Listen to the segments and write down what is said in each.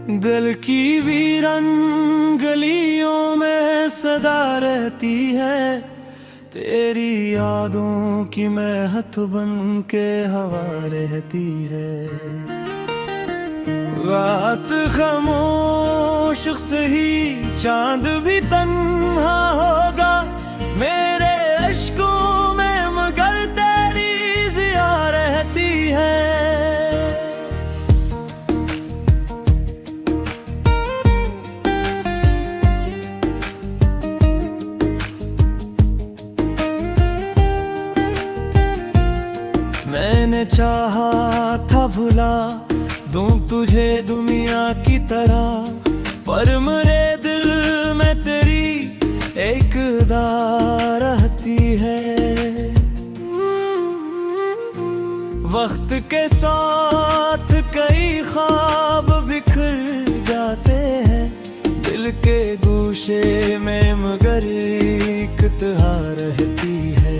दिल की वीरन गलियों में सदा रहती है, तेरी यादों की महक बन के हवा रहती है। रात खामोश सही चांद भी तन्हा होगा मेरे अश्कों में, मगर तेरी जिया रहती है। मैंने चाहा था भुला दूं तुझे दुनिया की तरह, पर मेरे दिल में तेरी एक अदा रहती है। वक्त के साथ कई ख्वाब बिखर जाते हैं दिल के गोशे में, मगर एक तहा रहती है।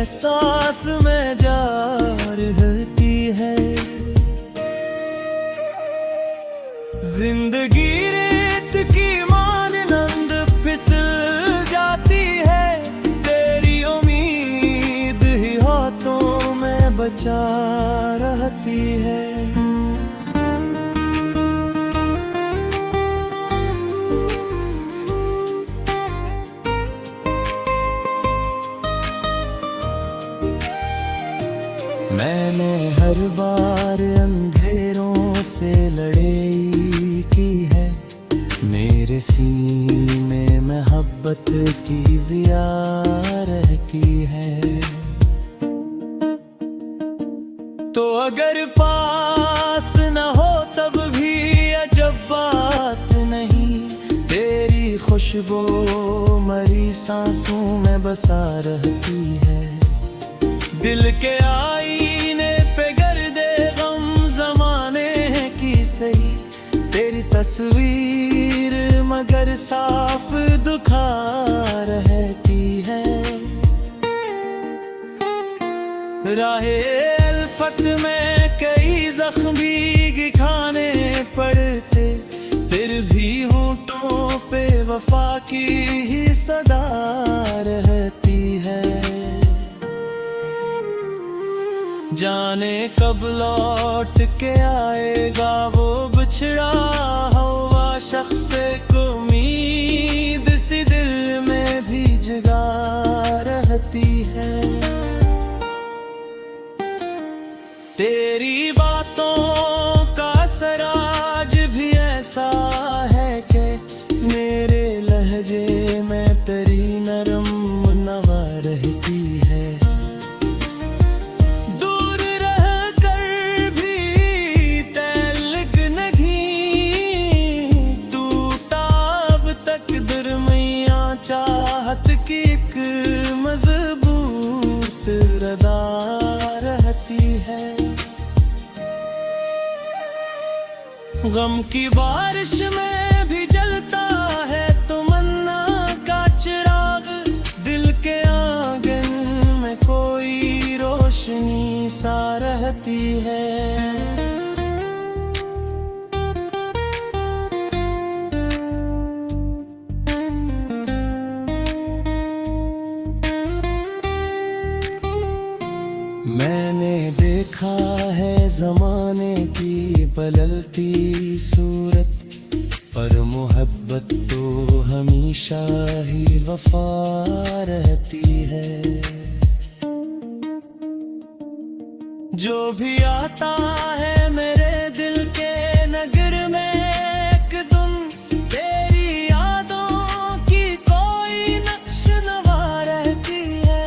सांस में जा रहती है। जिंदगी रेत की मानंद फिसल जाती है, तेरी उम्मीद ही हाथों में बचा रहती है। मैंने हर बार अंधेरों से लड़ाई की है, मेरे सीने में मोहब्बत की जिया रहती है। तो अगर पास न हो तब भी अजब बात नहीं, तेरी खुशबू मरी सांसों में बसा रहती है। दिल के आईने पे गर्दे गम ज़माने की सही, तेरी तस्वीर मगर साफ दुखा रहती है। राहे अल्फत में कई जख्म भी खाने पड़ते, फिर भी होंठों पे वफा की ही सदा रहती है। जाने कब लौट के आएगा वो बिछड़ा हुआ शख्स को, उम्मीद सी दिल में भी जगा रहती है। तेरी बातों का असर आज भी ऐसा है कि मेरे लहजे में तेरी नरम नवा रहती है। चाहत की एक मजबूत रदा रहती है। गम की बारिश में भी जलता है तमन्ना का चिराग, दिल के आंगन में कोई रोशनी सा रहती है। मैंने देखा है ज़माने की बदलती सूरत, पर मोहब्बत तो हमेशा ही वफा रहती है। जो भी आता है मेरे दिल के नगर में एक दिन, तेरी यादों की कोई नक्श नवा रहती है।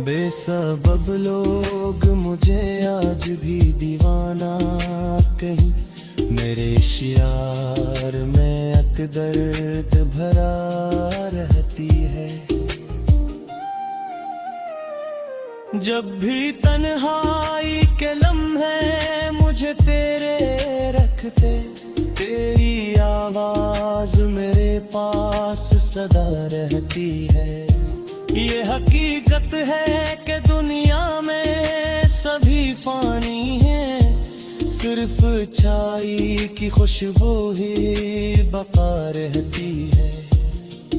बेसबब लोग मुझे आज भी दीवाना कहीं, मेरे शियार में एक दर्द भरा रहती है। जब भी तन्हाई के लम्हे मुझे तेरे रख लिखते तेरी आवाज मेरे पास सदा रहती है। ये हकीकत है कि दुनिया में सभी फानी हैं, सिर्फ छाई की खुशबू ही बका रहती है।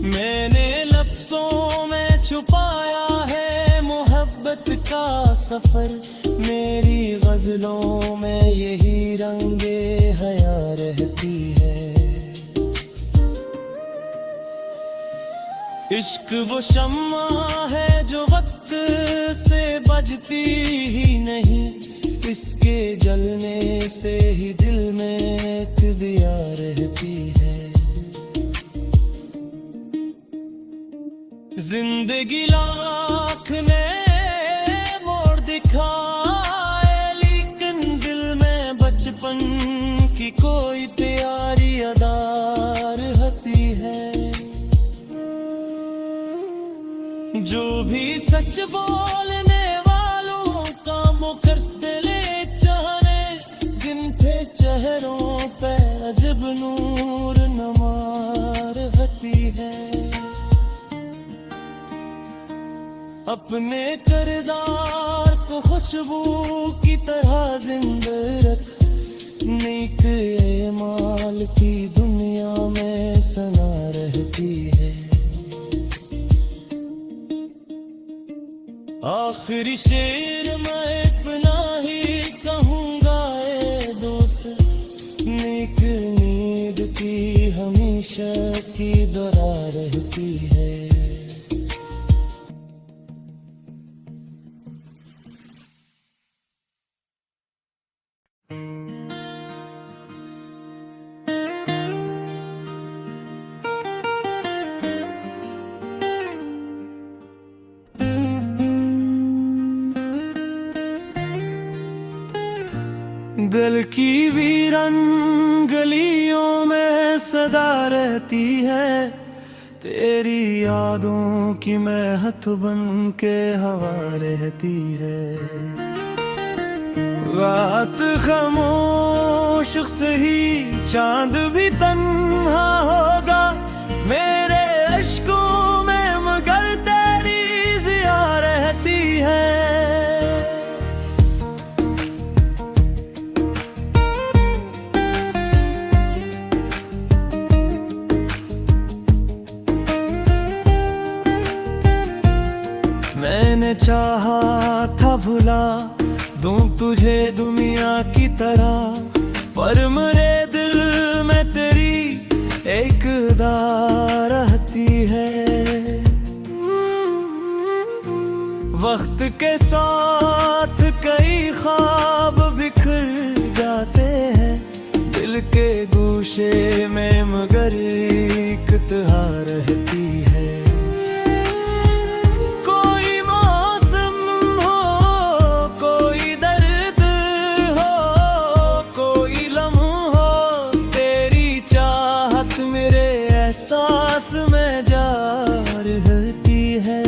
मैंने लफ्जों में छुपाया है मोहब्बत का सफर, मेरी गजलों में यही रंगे हया रहती है। इश्क वो शम्मा है जो वक्त से बजती ही नहीं, इसके जलने से ही दिल में एक दिया रहती है। जिंदगी लाख ने मोड़ दिखाए, लेकिन दिल में बचपन की कोई प्यारी अदा रहती है। जो भी सच बोलने वालों का मुकद्दले चाहने, जिनके चेहरों पे अजब नूर नमा रहती है। अपने किरदार को खुशबू की तरह जिंदा रख, नेक माल की दुनिया में सना रहती है। आखिरी शेर मैं इतना ही कहूँगा ए दोस्त, नेक नींद की हमेशा की दुआ रहती है। दिल की वीरन गलियों में सदा रहती है, तेरी यादों की महक बन के हवा रहती है। रात खामोश सही चांद भी तन्हा होगा मेरे अश्कों में, मगर तेरी जिया रहती है। मैंने चाहा था भुला दूं तुझे दुनिया की तरह, पर मेरे दिल में तेरी एक अदा रहती है। वक्त के साथ कई ख्वाब बिखर जाते हैं दिल के गोशे में, मगर एक तहा रहती है। सांस में जा रहती है।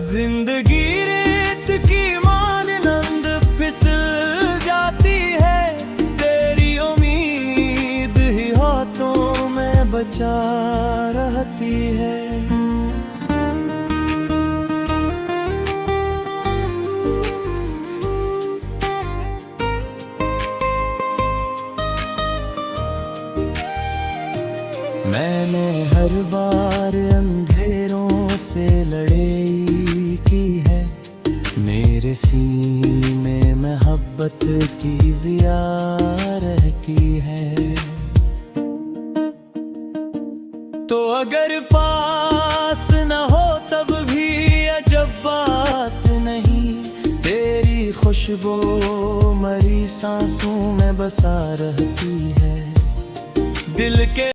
जिंदगी रेत की मानंद फिसल जाती है, तेरी उम्मीद ही हाथों में बचा रहती है। मैंने हर बार अंधेरों से लड़ाई की है, मेरे सीने में मोहब्बत की जिया रहती है। तो अगर पास न हो तब भी अजब बात नहीं, तेरी खुशबू मरी सांसों में बसा रहती है। दिल के